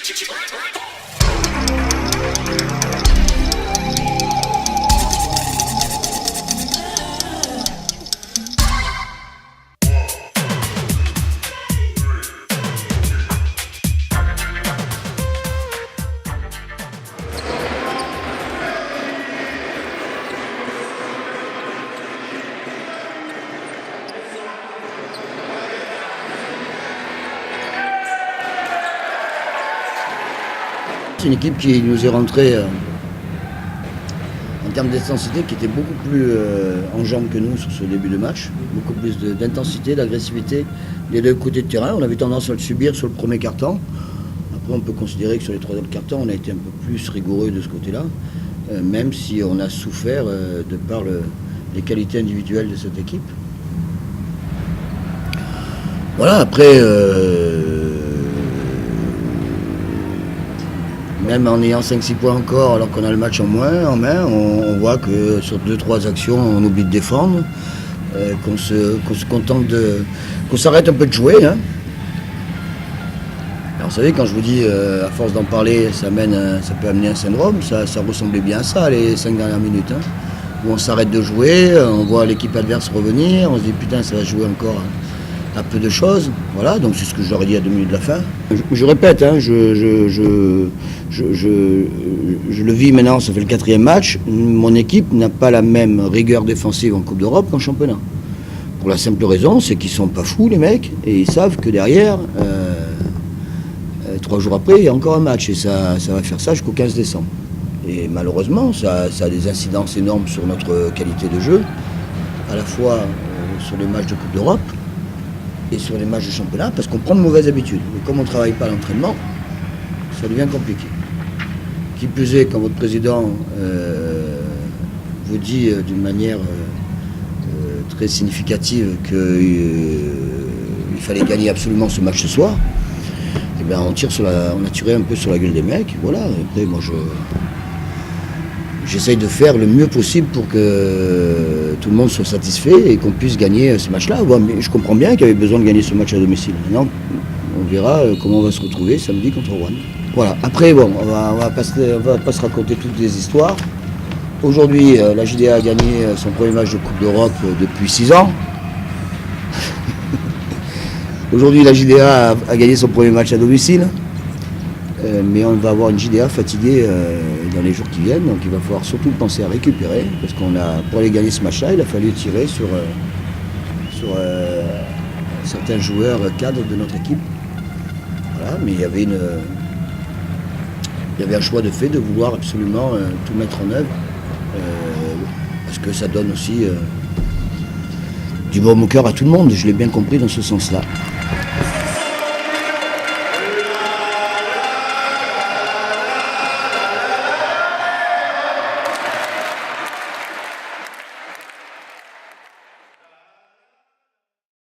C'est une équipe qui nous est rentrée en termes d'intensité, qui était beaucoup plus en jambes que nous sur ce début de match. Beaucoup plus d'intensité, d'agressivité des deux côtés de terrain. On avait tendance à le subir sur le premier quart-temps. Après, on peut considérer que sur les trois autres quart-temps, on a été un peu plus rigoureux de ce côté-là, même si on a souffert de par les qualités individuelles de cette équipe. Voilà, après... Même en ayant 5-6 points encore, alors qu'on a le match en main, on voit que sur 2-3 actions, on oublie de défendre, qu'on se contente qu'on s'arrête un peu de jouer. Hein. Alors vous savez, quand je vous dis, à force d'en parler, ça peut amener un syndrome, ça ressemblait bien à ça, les 5 dernières minutes. Hein, où on s'arrête de jouer, on voit l'équipe adverse revenir, on se dit putain, ça va jouer encore à peu de choses. Voilà, donc c'est ce que j'aurais dit à 2 minutes de la fin. Je répète, hein, je le vis maintenant, ça fait le 4e match. Mon équipe n'a pas la même rigueur défensive en Coupe d'Europe qu'en championnat. Pour la simple raison, c'est qu'ils sont pas fous les mecs, et ils savent que derrière, 3 jours après, il y a encore un match, et ça va faire ça jusqu'au 15 décembre. Et malheureusement, ça a des incidences énormes sur notre qualité de jeu, à la fois sur les matchs de Coupe d'Europe, et sur les matchs de championnat, parce qu'on prend de mauvaises habitudes. Et comme on ne travaille pas à l'entraînement, ça devient compliqué. Qui plus est, quand votre président vous dit d'une manière très significative qu'il fallait gagner absolument ce match ce soir, eh bien on a tiré un peu sur la gueule des mecs. Voilà. Après, moi, j'essaye de faire le mieux possible pour que tout le monde soit satisfait et qu'on puisse gagner ce match-là. Mais je comprends bien qu'il y avait besoin de gagner ce match à domicile. Maintenant, on verra comment on va se retrouver samedi contre Rouen. Voilà. Après, bon, on va pas se raconter toutes les histoires. Aujourd'hui, la JDA a gagné son premier match de Coupe d'Europe depuis 6 ans. Aujourd'hui, la JDA a gagné son premier match à domicile. Mais on va avoir une JDA fatiguée dans les jours qui viennent, donc il va falloir surtout penser à récupérer, parce pour aller gagner ce match-là, il a fallu tirer sur certains joueurs cadres de notre équipe. Voilà, mais il y avait un choix de fait de vouloir absolument tout mettre en œuvre, parce que ça donne aussi du baume au cœur à tout le monde, je l'ai bien compris dans ce sens-là.